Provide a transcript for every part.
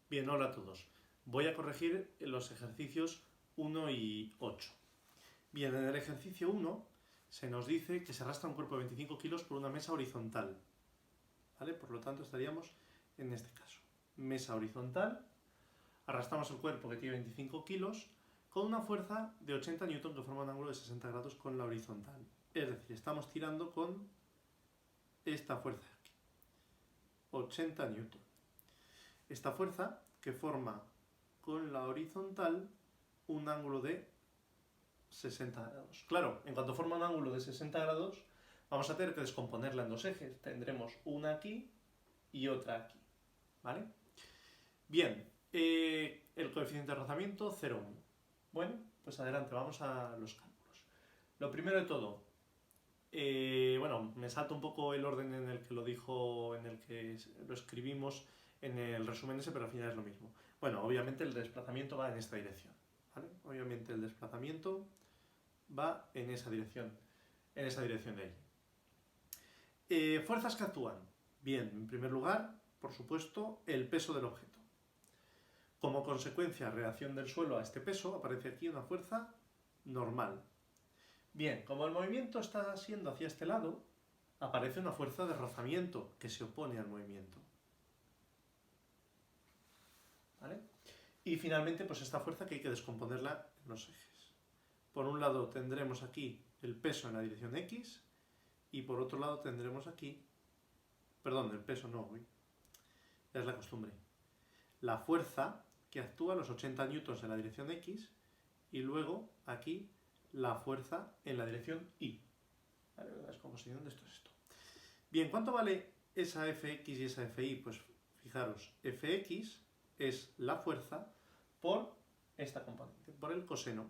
Bien, hola a todos. Voy a corregir los ejercicios 1 y 8. Bien, en el ejercicio 1 se nos dice que se arrastra un cuerpo de 25 kilos por una mesa horizontal. ¿Vale? Por lo tanto, estaríamos en este caso. Mesa horizontal, arrastramos el cuerpo que tiene 25 kilos con una fuerza de 80 newton que forma un ángulo de 60 grados con la horizontal. Es decir, estamos tirando con esta fuerza de aquí, 80 newton. Esta fuerza que forma con la horizontal un ángulo de 60 grados. Claro, en cuanto forma un ángulo de 60 grados, vamos a tener que descomponerla en dos ejes. Tendremos una aquí y otra aquí. ¿Vale? Bien, el coeficiente de rozamiento 0,1. Bueno, pues adelante, vamos a los cálculos. Lo primero de todo, bueno, me salto un poco el orden en el que lo dijo, en el que lo escribimos en el resumen ese, pero al final es lo mismo. Bueno, obviamente el desplazamiento va en esta dirección, ¿vale? Obviamente el desplazamiento va en esa dirección de ahí. Fuerzas que actúan. Bien, en primer lugar, por supuesto, el peso del objeto. Como consecuencia, reacción del suelo a este peso, aparece aquí una fuerza normal. Bien, como el movimiento está siendo hacia este lado, aparece una fuerza de rozamiento que se opone al movimiento. ¿Vale? Y finalmente, pues esta fuerza que hay que descomponerla en los ejes. Por un lado tendremos aquí el peso en la dirección X y por otro lado tendremos aquí, perdón, el peso no, ya es la costumbre, la fuerza que actúa a los 80 newtons en la dirección X y luego aquí la fuerza en la dirección Y. ¿Vale? La descomposición de esto es esto. Bien, ¿cuánto vale esa Fx y esa Fi? Pues fijaros, Fx es la fuerza por esta componente, por el coseno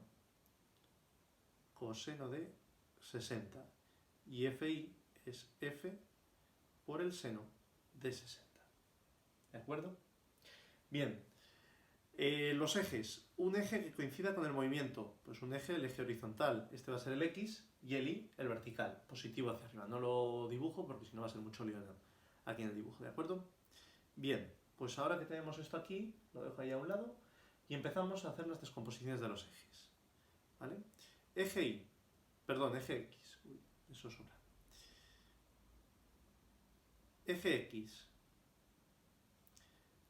de 60. Y Fi es F por el seno de 60. ¿De acuerdo? Bien, los ejes. Un eje que coincida con el movimiento. Pues un eje, el eje horizontal. Este va a ser el X y el Y, el vertical. Positivo hacia arriba. No lo dibujo porque si no va a ser mucho lío aquí en el dibujo. ¿De acuerdo? Bien, pues ahora que tenemos esto aquí, lo dejo ahí a un lado y empezamos a hacer las descomposiciones de los ejes. ¿Vale? Eje Y. Perdón, eje X. Uy, eso sobra. Eje X.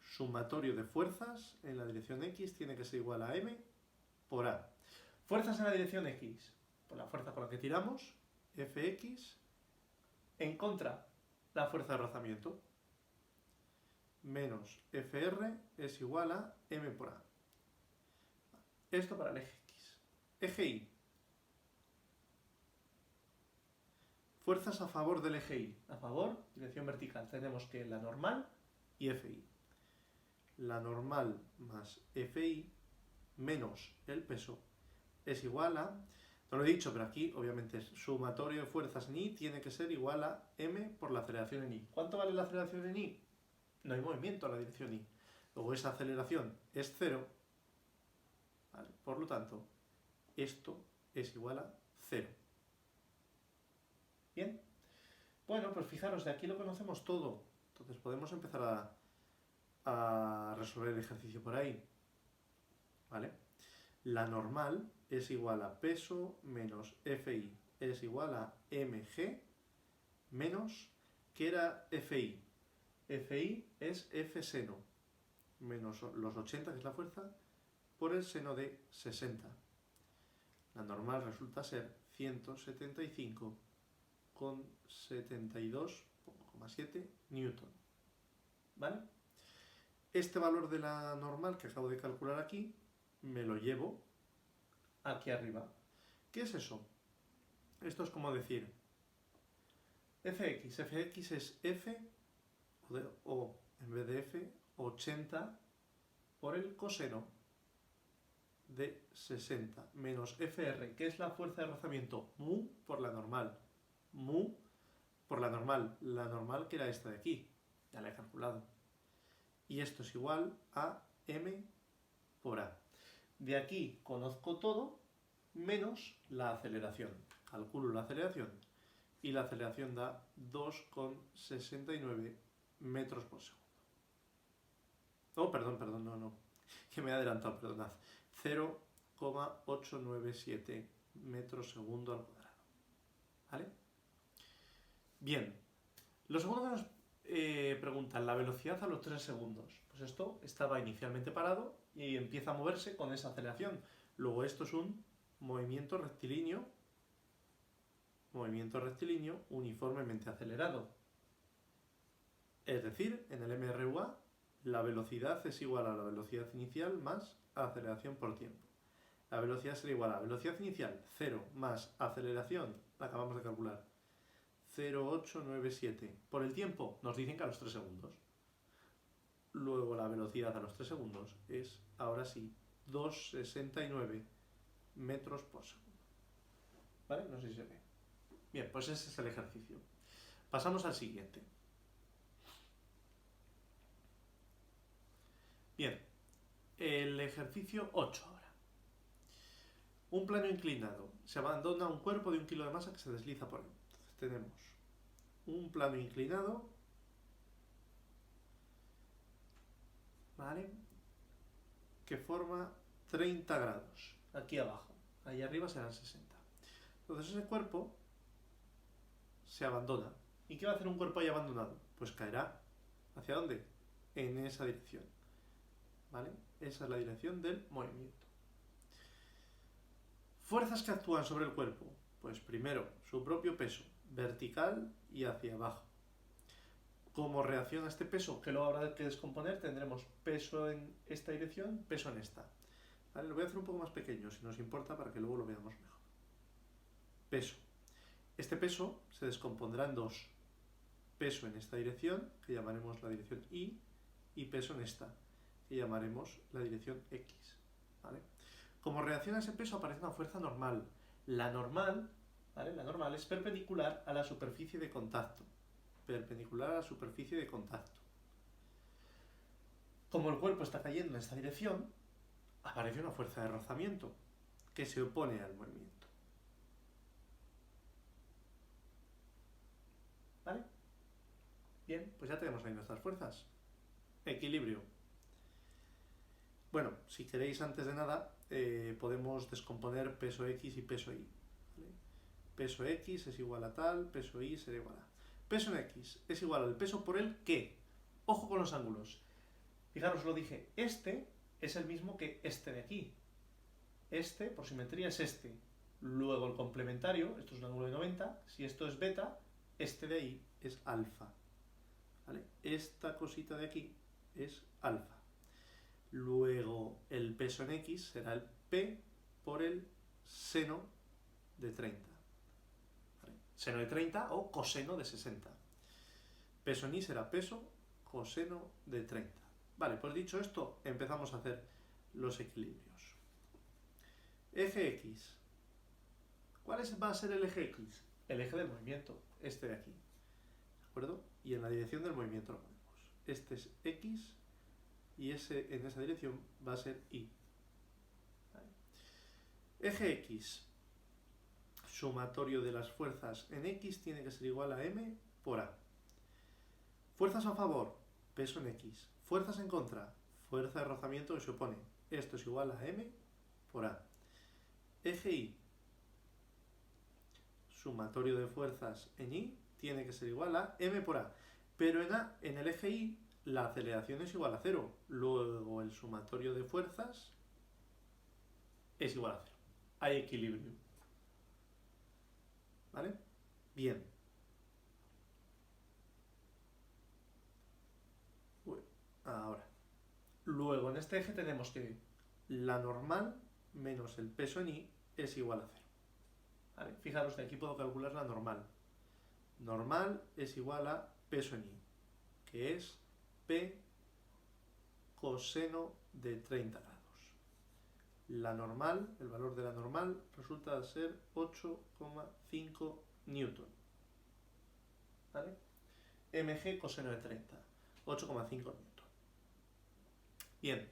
Sumatorio de fuerzas en la dirección X tiene que ser igual a M por A. Fuerzas en la dirección X. Pues la fuerza con la que tiramos, Fx, en contra la fuerza de rozamiento, menos Fr es igual a M por A. Esto para el eje X. Eje Y. Fuerzas a favor del eje Y. A favor, dirección vertical. Tenemos que la normal y Fi. La normal más Fi menos el peso es igual a, no lo he dicho, pero aquí obviamente es sumatorio de fuerzas en Y tiene que ser igual a M por la aceleración en Y. ¿Cuánto vale la aceleración en Y? No hay movimiento a la dirección Y. Luego esa aceleración es 0, ¿vale? Por lo tanto, esto es igual a 0. ¿Bien? Bueno, pues fijaros, de aquí lo conocemos todo. Entonces podemos empezar a resolver el ejercicio por ahí. ¿Vale? La normal es igual a peso menos Fi es igual a mg menos, ¿qué era Fi? Fi es F seno menos los 80, que es la fuerza, por el seno de 60. La normal resulta ser 175,72,7 newton. ¿Vale? Este valor de la normal que acabo de calcular aquí me lo llevo aquí arriba. ¿Qué es eso? Esto es como decir Fx. Fx es F o en vez de F 80 por el coseno de 60 menos Fr, que es la fuerza de rozamiento, mu por la normal. Mu por la normal que era esta de aquí, ya la he calculado. Y esto es igual a m por a. De aquí conozco todo menos la aceleración. Calculo la aceleración y la aceleración da 2,69 metros por segundo. Oh, perdón, no. Que me he adelantado, perdonad. 0,897 metros segundo al cuadrado. ¿Vale? Bien. Lo segundo que nos preguntan, la velocidad a los 3 segundos. Pues esto estaba inicialmente parado y empieza a moverse con esa aceleración. Luego esto es un movimiento rectilíneo uniformemente acelerado. Es decir, en el MRUA la velocidad es igual a la velocidad inicial más aceleración por tiempo. La velocidad será igual a velocidad inicial 0 más aceleración, la acabamos de calcular, 0,897. Por el tiempo nos dicen que a los 3 segundos. Luego la velocidad a los 3 segundos es, ahora sí, 2,69 metros por segundo. ¿Vale? No sé si se ve. Bien, pues ese es el ejercicio. Pasamos al siguiente. Bien, el ejercicio 8 ahora. Un plano inclinado. Se abandona un cuerpo de 1 kilo de masa que se desliza por él. Entonces tenemos un plano inclinado, ¿vale? Que forma 30 grados. Aquí abajo. Ahí arriba serán 60. Entonces ese cuerpo se abandona. ¿Y qué va a hacer un cuerpo ahí abandonado? Pues caerá. ¿Hacia dónde? En esa dirección. ¿Vale? Esa es la dirección del movimiento. Fuerzas que actúan sobre el cuerpo. Pues primero, su propio peso, vertical y hacia abajo. Como reacción a este peso, que luego habrá que descomponer, tendremos peso en esta dirección, peso en esta. ¿Vale? Lo voy a hacer un poco más pequeño, si nos importa, para que luego lo veamos mejor. Peso. Este peso se descompondrá en dos. Peso en esta dirección, que llamaremos la dirección Y, y peso en esta, que llamaremos la dirección X. ¿Vale? Como reacción a ese peso aparece una fuerza normal. La normal, ¿vale? La normal es perpendicular a la superficie de contacto. Perpendicular a la superficie de contacto. Como el cuerpo está cayendo en esta dirección, aparece una fuerza de rozamiento que se opone al movimiento. ¿Vale? Bien, pues ya tenemos ahí nuestras fuerzas. Equilibrio. Bueno, si queréis antes de nada, podemos descomponer peso X y peso Y. ¿Vale? Peso X es igual a tal, peso Y será igual a... Peso en X es igual al peso por el ¿qué? Ojo con los ángulos. Fijaros, lo dije, este es el mismo que este de aquí. Este, por simetría, es este. Luego el complementario, esto es un ángulo de 90, si esto es beta, este de ahí es alfa. ¿Vale? Esta cosita de aquí es alfa. Luego el peso en X será el P por el seno de 30. ¿Vale? Seno de 30 o coseno de 60. Peso en Y será peso coseno de 30. Vale, pues dicho esto, empezamos a hacer los equilibrios. Eje X. ¿Cuál va a ser el eje X? El eje del movimiento, este de aquí. ¿De acuerdo? Y en la dirección del movimiento lo ponemos. Este es X y en esa dirección va a ser Y. ¿Vale? Eje X. Sumatorio de las fuerzas en X tiene que ser igual a M por A. Fuerzas a favor, peso en X. Fuerzas en contra, fuerza de rozamiento que se opone. Esto es igual a M por A. Eje Y. Sumatorio de fuerzas en Y tiene que ser igual a M por A. Pero en el eje Y la aceleración es igual a 0. Luego el sumatorio de fuerzas es igual a 0. Hay equilibrio. ¿Vale? Bien. Ahora. Luego en este eje tenemos que la normal menos el peso en Y es igual a 0. ¿Vale? Fijaros que aquí puedo calcular la normal. Normal es igual a peso en Y, que es P coseno de 30 grados. La normal, el valor de la normal, resulta ser 8,5 newton. ¿Vale? mg coseno de 30, 8,5 newton. Bien,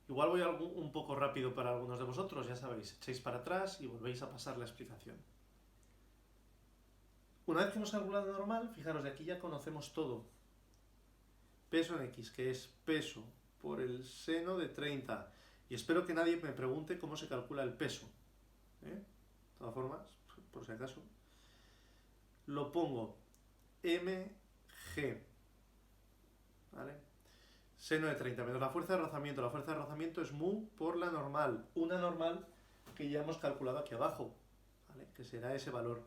igual voy un poco rápido para algunos de vosotros, ya sabéis, echáis para atrás y volvéis a pasar la explicación. Una vez que hemos calculado normal, fijaros, de aquí ya conocemos todo. Peso en X, que es peso por el seno de 30. Y espero que nadie me pregunte cómo se calcula el peso. De todas formas, por si acaso, lo pongo mg, ¿vale? Seno de 30 menos la fuerza de rozamiento. La fuerza de rozamiento es mu por la normal. Una normal que ya hemos calculado aquí abajo, ¿vale? Que será ese valor.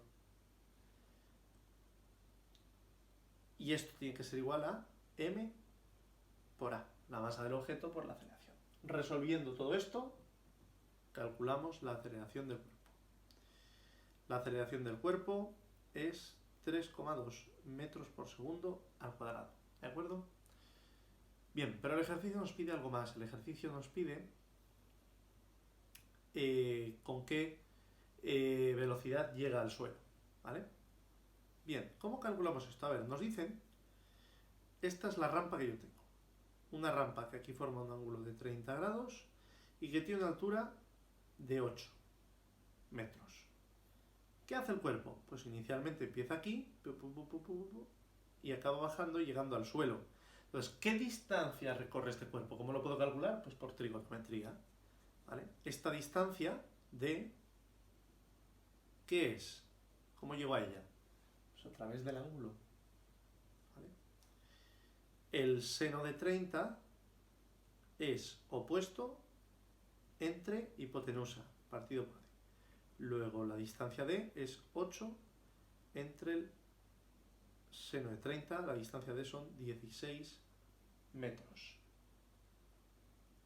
Y esto tiene que ser igual a m por a, la masa del objeto por la aceleración. Resolviendo todo esto, calculamos la aceleración del cuerpo. La aceleración del cuerpo es 3,2 metros por segundo al cuadrado. ¿De acuerdo? Bien, pero el ejercicio nos pide algo más. El ejercicio nos pide con qué velocidad llega al suelo. ¿Vale? Bien, ¿cómo calculamos esto? A ver, nos dicen, esta es la rampa que yo tengo. Una rampa que aquí forma un ángulo de 30 grados y que tiene una altura de 8 metros. ¿Qué hace el cuerpo? Pues inicialmente empieza aquí y acaba bajando y llegando al suelo. Entonces, ¿qué distancia recorre este cuerpo? ¿Cómo lo puedo calcular? Pues por trigonometría. ¿Vale? Esta distancia de... ¿qué es? ¿Cómo llego a ella? Pues a través del ángulo. ¿Vale? El seno de 30 es opuesto entre hipotenusa, partido por D. Luego la distancia D es 8 entre el seno de 30, la distancia D son 16 metros.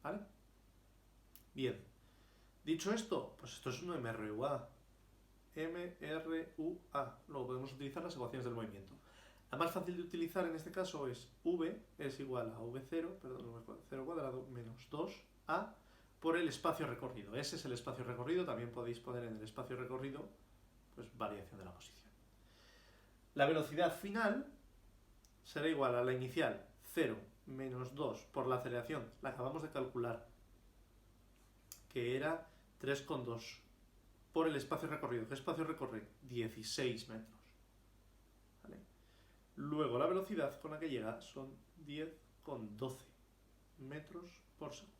¿Vale? Bien. Dicho esto, pues esto es un MRUA. MRUA. Luego podemos utilizar las ecuaciones del movimiento. La más fácil de utilizar en este caso es V es igual a V0, perdón, V0 cuadrado menos 2A por el espacio recorrido. Ese es el espacio recorrido. También podéis poner en el espacio recorrido pues variación de la posición. La velocidad final será igual a la inicial, 0 menos 2 por la aceleración, la acabamos de calcular, que era 3,2 por el espacio recorrido. ¿Qué espacio recorre? 16 metros. ¿Vale? Luego la velocidad con la que llega son 10,12 metros por segundo.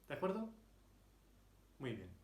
¿De acuerdo? Muy bien.